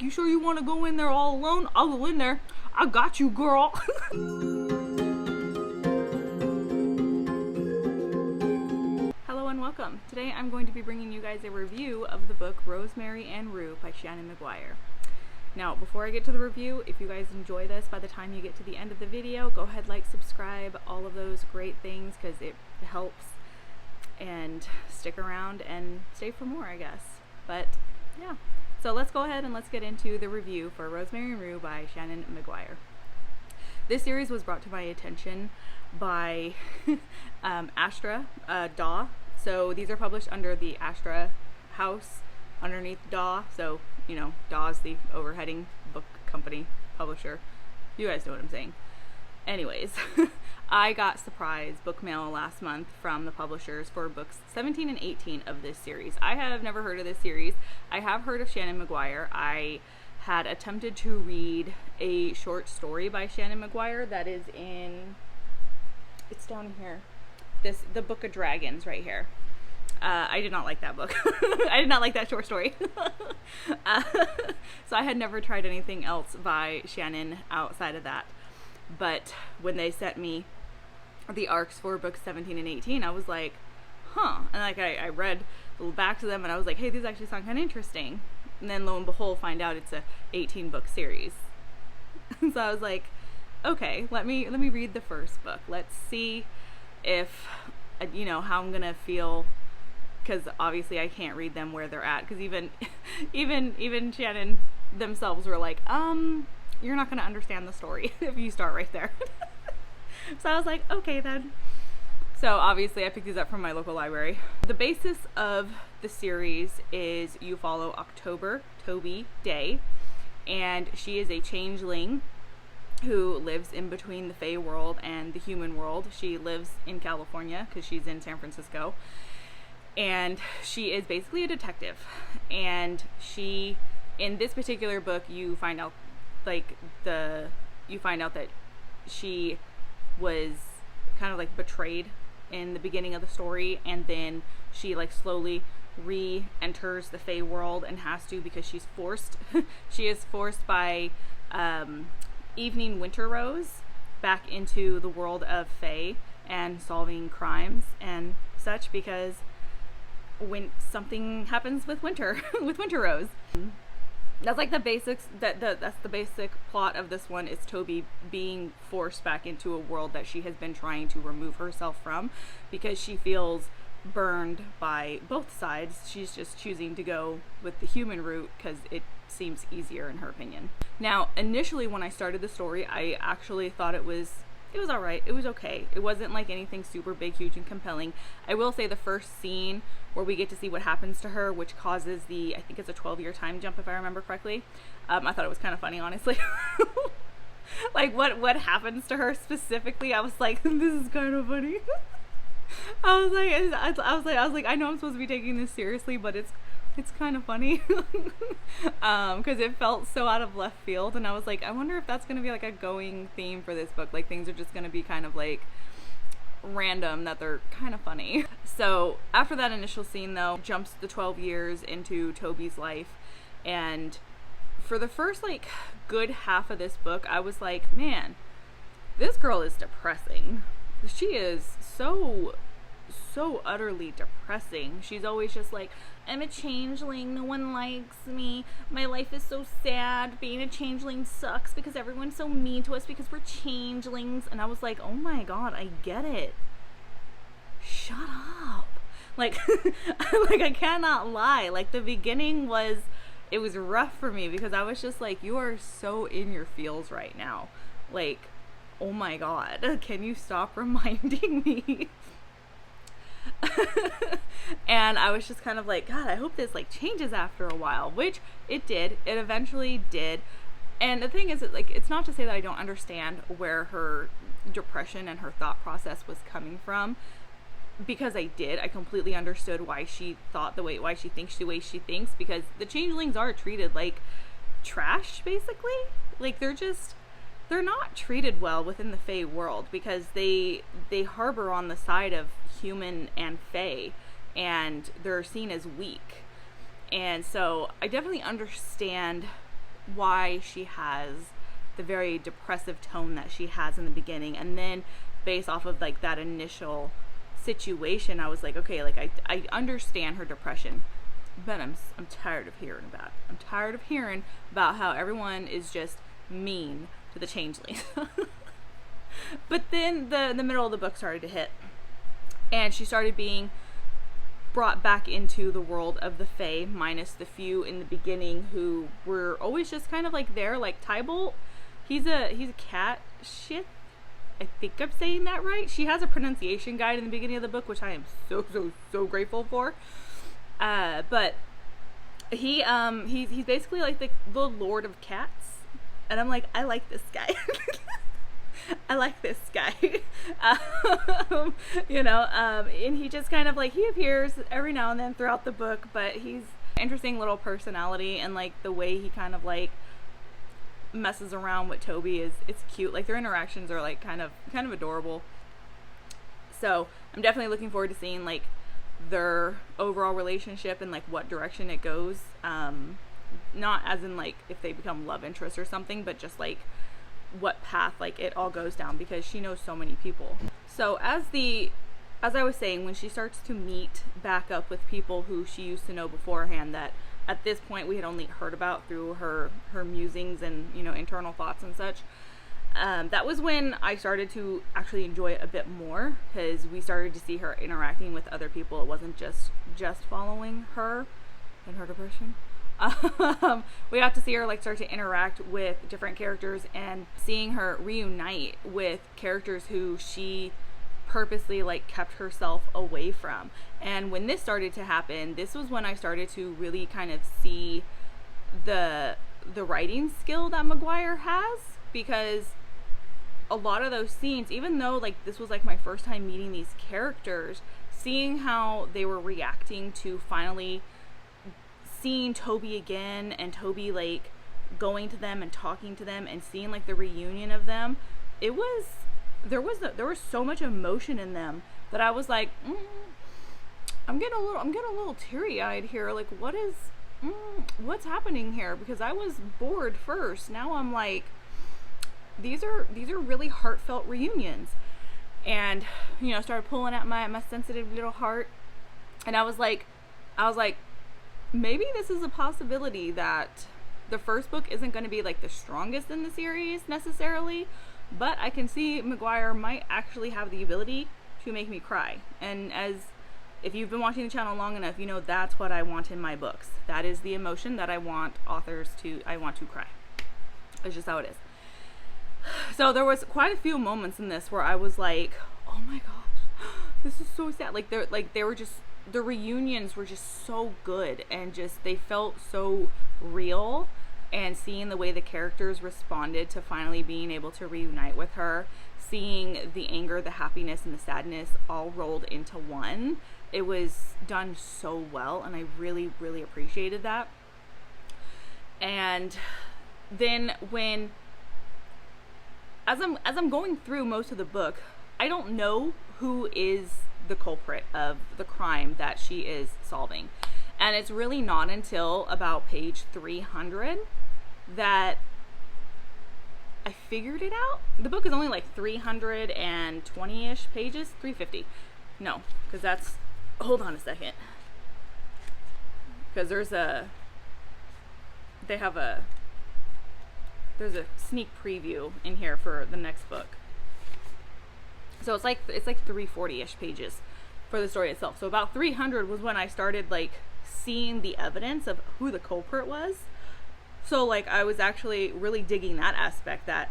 You sure you want to go in there all alone? I'll go in there. I got you, girl. Hello and welcome. Today I'm going to be bringing you guys a review of the book Rosemary and Rue by Shannon McGuire. Now, before I get to the review, if you guys enjoy this by the time you get to the end of the video, go ahead, like, subscribe, all of those great things, because it helps. And stick around and stay for more, I guess. But yeah, so let's go ahead and let's get into the review for Rosemary and Rue by Shannon McGuire. This series was brought to my attention by Astra Daw. So these are published under the Astra house underneath Daw. So, you know, Daw's the overheading book company publisher. You guys know what I'm saying. Anyways, I got surprise book mail last month from the publishers for books 17 and 18 of this series. I have never heard of this series. I have heard of Shannon McGuire. I had attempted to read a short story by Shannon McGuire that is in, it's down here, the Book of Dragons right here. I did not like that book. I did not like that short story. So I had never tried anything else by Shannon outside of that. But when they sent me the arcs for books 17 and 18, I was like, huh. And like I read back to them and I was like, hey, these actually sound kind of interesting. And then lo and behold, find out it's a 18 book series. So I was like, okay, let me read the first book. Let's see if, you know, how I'm gonna feel, because obviously I can't read them where they're at, because even Shannon themselves were like, you're not gonna understand the story if you start right there. So I was like, okay then. So obviously I picked these up from my local library. The basis of the series is you follow October Toby Day, and she is a changeling who lives in between the Fae world and the human world. She lives in California because she's in San Francisco, and she is basically a detective. And she, in this particular book, you find out that she was kind of like betrayed in the beginning of the story, and then she like slowly re-enters the Fae world and has to, because she's forced she is forced by Evening Winter Rose back into the world of Fae and solving crimes and such, because when something happens with Winter with Winter Rose. That's like the basics, that's the basic plot of this one, is Toby being forced back into a world that she has been trying to remove herself from because she feels burned by both sides. She's just choosing to go with the human route because it seems easier in her opinion. Now, initially when I started the story, I actually thought it was alright. It was okay. It wasn't like anything super big, huge, and compelling. I will say the first scene where we get to see what happens to her, which causes I think it's a 12-year time jump if I remember correctly. I thought it was kind of funny, honestly. Like what happens to her specifically, I was like, this is kind of funny. I was like, I know I'm supposed to be taking this seriously, but it's kind of funny. Because it felt so out of left field, and I was like, I wonder if that's going to be like a going theme for this book. Like things are just going to be kind of like random, that they're kind of funny. So after that initial scene though, jumps the 12 years into Toby's life, and for the first like good half of this book, I was like, man, this girl is depressing. She is so utterly depressing. She's always just like, I'm a changeling, no one likes me, my life is so sad, being a changeling sucks because everyone's so mean to us because we're changelings. And I was like, oh my god, I get it. Shut up. Like, like I cannot lie. Like the beginning was rough for me because I was just like, you are so in your feels right now. Like, oh my god, can you stop reminding me? And I was just kind of like, God, I hope this like changes after a while, which it did. It eventually did. And the thing is that, like, it's not to say that I don't understand where her depression and her thought process was coming from, because I did. I completely understood why she thinks the way she thinks, because the changelings are treated like trash, basically. Like they're not treated well within the Fae world because they harbor on the side of human and Fae, and they're seen as weak. And so I definitely understand why she has the very depressive tone that she has in the beginning. And then based off of like that initial situation, I was like, okay, like I understand her depression, but I'm tired of hearing about it. I'm tired of hearing about how everyone is just mean to the changelings. But then the middle of the book started to hit, and she started being brought back into the world of the Fae, minus the few in the beginning who were always just kind of like there, like Tybalt. He's a cat shit. I think I'm saying that right. She has a pronunciation guide in the beginning of the book, which I am so grateful for. But he's basically like the Lord of Cats, and I'm like, I like this guy. I like this guy. And he just kind of like, he appears every now and then throughout the book, but he's an interesting little personality, and like the way he kind of like messes around with Toby it's cute. Like their interactions are like kind of adorable. So I'm definitely looking forward to seeing like their overall relationship and like what direction it goes. Not as in like if they become love interests or something, but just like what path like it all goes down, because she knows so many people. So as I was saying, when she starts to meet back up with people who she used to know beforehand, that at this point we had only heard about through her musings and internal thoughts and such, that was when I started to actually enjoy it a bit more, because we started to see her interacting with other people. It wasn't just following her and her depression. We got to see her like start to interact with different characters, and seeing her reunite with characters who she purposely like kept herself away from. And when this started to happen, this was when I started to really kind of see the writing skill that McGuire has, because a lot of those scenes, even though like this was like my first time meeting these characters, seeing how they were reacting to finally seeing Toby again, and Toby like going to them and talking to them, and seeing like the reunion of them, there was so much emotion in them that I was like, I'm getting a little teary-eyed here. Like, what's happening here? Because I was bored first. Now I'm like, these are really heartfelt reunions. And started pulling at my sensitive little heart, and I was like, maybe this is a possibility that the first book isn't going to be like the strongest in the series necessarily, but I can see McGuire might actually have the ability to make me cry. And as if you've been watching the channel long enough, that's what I want in my books. That is the emotion that I want I want to cry. It's just how it is. So there was quite a few moments in this where I was like, oh my gosh, this is so sad. They were just, the reunions were just so good, and just they felt so real. And seeing the way the characters responded to finally being able to reunite with her, seeing the anger, the happiness, and the sadness all rolled into one, it was done so well, and I really, really appreciated that. And then as I'm going through most of the book, I don't know who is the culprit of the crime that she is solving. And it's really not until about page 300 that I figured it out. The book is only like 320-ish pages. 350. No, because that's, hold on a second. Because there's a sneak preview in here for the next book. So it's like 340-ish pages for the story itself. So about 300 was when I started like seeing the evidence of who the culprit was. So like I was actually really digging that aspect, that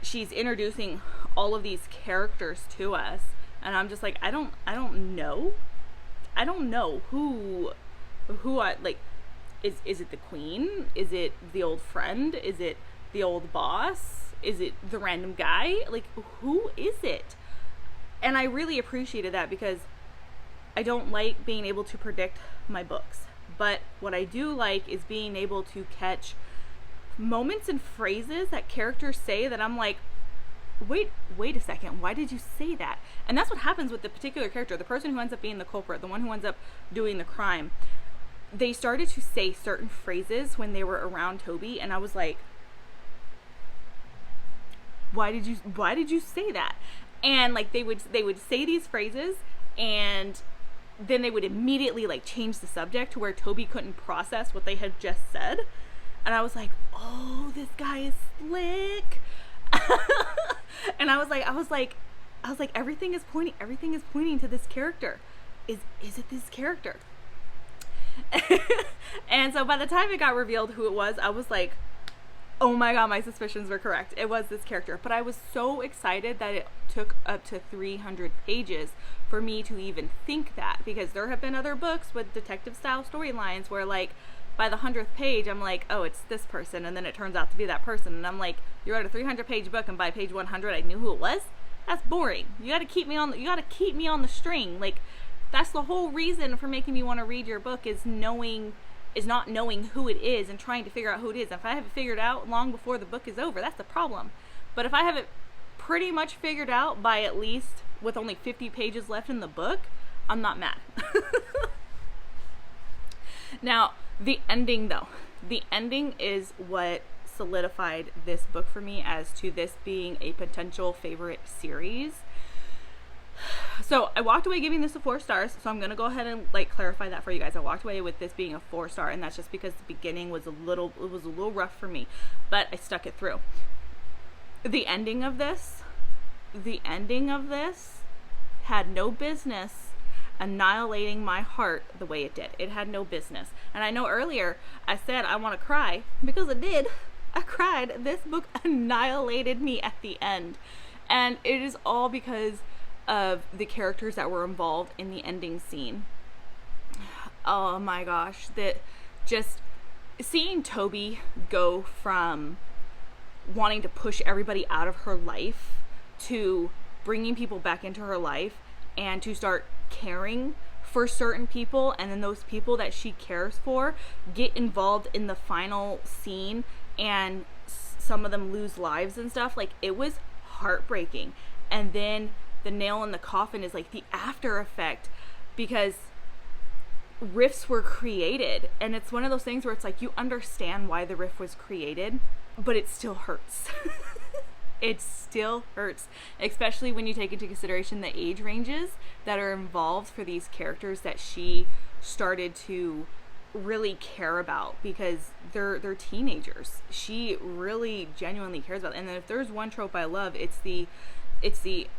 she's introducing all of these characters to us, and I'm just like, I don't know who I like. Is it the queen? Is it the old friend? Is it the old boss? Is it the random guy? Like, who is it? And I really appreciated that, because I don't like being able to predict my books. But what I do like is being able to catch moments and phrases that characters say that I'm like, wait a second, why did you say that? And that's what happens with the particular character, the person who ends up being the culprit, the one who ends up doing the crime. they started to say certain phrases when they were around Toby, and I was like, why did you say that? And like they would say these phrases, and then they would immediately like change the subject to where Toby couldn't process what they had just said. And I was like, oh, this guy is slick. And I was like, everything is pointing to this character. Is it this character? And so by the time it got revealed who it was, I was like, oh my god, my suspicions were correct. It was this character. But I was so excited that it took up to 300 pages for me to even think that, because there have been other books with detective style storylines where like by the 100th page I'm like, oh, it's this person, and then it turns out to be that person, and I'm like, you wrote a 300-page book and by page 100 I knew who it was? That's boring. You got to keep me on the string. Like, that's the whole reason for making me want to read your book, is not knowing who it is and trying to figure out who it is. If I have it figured out long before the book is over, that's the problem. But if I have it pretty much figured out by at least with only 50 pages left in the book, I'm not mad. Now, the ending though. The ending is what solidified this book for me as to this being a potential favorite series. So I walked away giving this a 4 stars, so I'm gonna go ahead and like clarify that for you guys. I walked away with this being a 4 star, and that's just because the beginning was a little rough for me, but I stuck it through. The ending of this had no business annihilating my heart the way it did. It had no business. And I know earlier I said I want to cry, because it did. I cried. This book annihilated me at the end, and it is all because of the characters that were involved in the ending scene. Oh my gosh, that just seeing Toby go from wanting to push everybody out of her life to bringing people back into her life, and to start caring for certain people, and then those people that she cares for get involved in the final scene, and some of them lose lives and stuff. Like, it was heartbreaking. And then the nail in the coffin is like the after effect, because rifts were created, and it's one of those things where it's like you understand why the rift was created, but it still hurts. It still hurts, especially when you take into consideration the age ranges that are involved for these characters that she started to really care about, because they're teenagers. She really genuinely cares about them. And then if there's one trope I love, it's the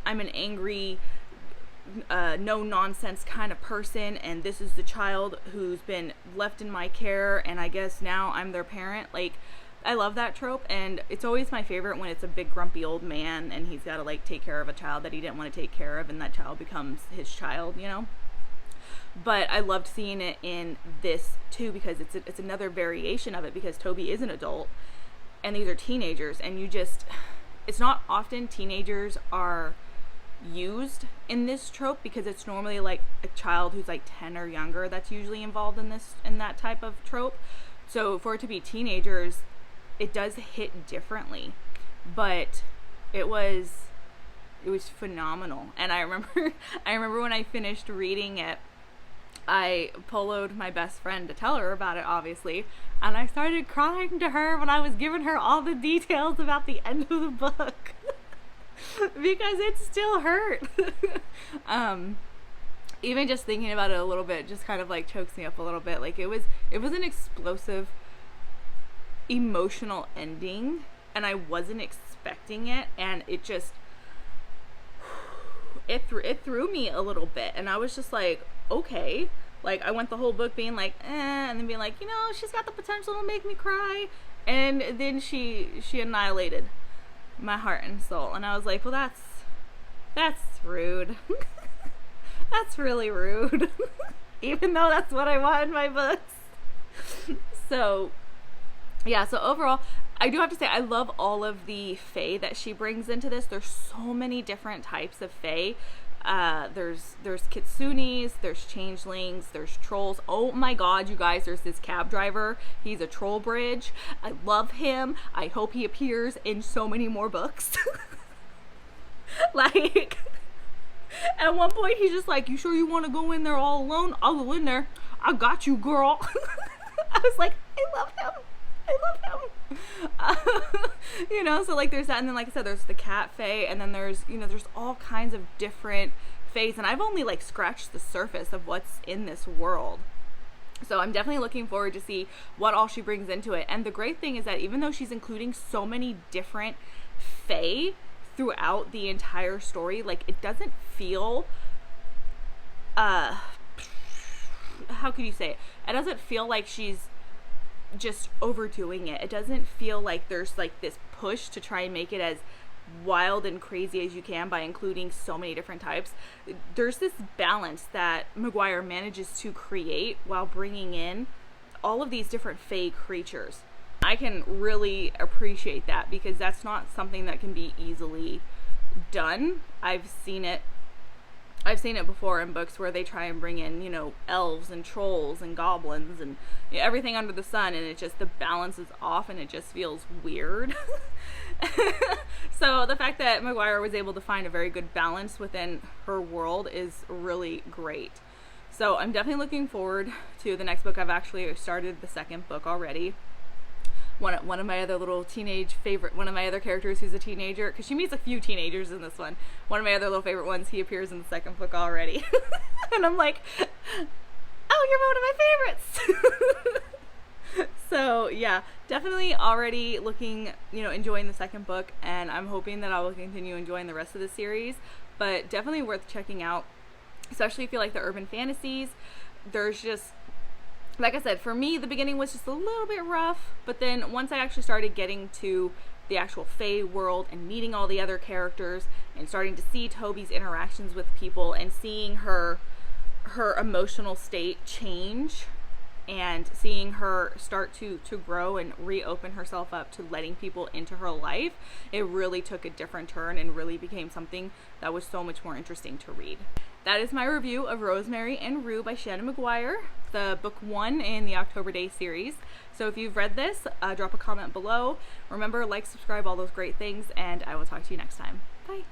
I'm an angry, no nonsense kind of person, and this is the child who's been left in my care, and I guess now I'm their parent. Like, I love that trope, and it's always my favorite when it's a big grumpy old man and he's got to like take care of a child that he didn't want to take care of, and that child becomes his child, you know. But I loved seeing it in this too, because it's another variation of it, because Toby is an adult and these are teenagers, and it's not often teenagers are used in this trope, because it's normally like a child who's like 10 or younger that's usually involved in that type of trope. So for it to be teenagers, it does hit differently, but it was phenomenal. And I remember when I finished reading it, I poloed my best friend to tell her about it, obviously, and I started crying to her when I was giving her all the details about the end of the book. Because it still hurt. Even just thinking about it a little bit just kind of like chokes me up a little bit. Like, it was an explosive, emotional ending, and I wasn't expecting it, and it threw me a little bit, and I was just like, okay. Like, I went the whole book being like, and then being like, you know, she's got the potential to make me cry, and then she annihilated my heart and soul, and I was like, well, that's rude. That's really rude. Even though that's what I want in my books. So yeah, so overall, I do have to say I love all of the fae that she brings into this. There's so many different types of fae. There's kitsunes, there's changelings, there's trolls. Oh my god, you guys, there's this cab driver. He's a troll bridge. I love him. I hope he appears in so many more books. Like, at one point he's just like, you sure you want to go in there all alone? I'll go in there. I got you, girl. I was like, I love him. I love him. You know, so like there's that, and then like I said, there's the cat fae, and then there's, you know, there's all kinds of different faes, and I've only like scratched the surface of what's in this world. So I'm definitely looking forward to see what all she brings into it. And the great thing is that even though she's including so many different fae throughout the entire story, like it doesn't feel how could you say it? It doesn't feel like she's just overdoing it. It doesn't feel like there's like this push to try and make it as wild and crazy as you can by including so many different types. There's this balance that Maguire manages to create while bringing in all of these different fae creatures. I can really appreciate that because that's not something that can be easily done. I've seen it before in books where they try and bring in, you know, elves and trolls and goblins and, you know, everything under the sun, and it just, the balance is off and it just feels weird. So the fact that Maguire was able to find a very good balance within her world is really great. So I'm definitely looking forward to the next book. I've actually started the second book already. One of my other little teenage favorite, one of my other characters who's a teenager, because she meets a few teenagers in this one. One of my other little favorite ones, he appears in the second book already. And I'm like, oh, you're one of my favorites. So yeah, definitely already looking, you know, enjoying the second book, and I'm hoping that I will continue enjoying the rest of the series, but definitely worth checking out, especially if you like the urban fantasies. There's just, like I said, for me, the beginning was just a little bit rough, but then once I actually started getting to the actual fae world and meeting all the other characters and starting to see Toby's interactions with people and seeing her emotional state change and seeing her start to grow and reopen herself up to letting people into her life, it really took a different turn and really became something that was so much more interesting to read. That is my review of Rosemary and Rue by Shannon Maguire, the book 1 in the October Days series. So if you've read this, drop a comment below. Remember, like, subscribe, all those great things, and I will talk to you next time. Bye.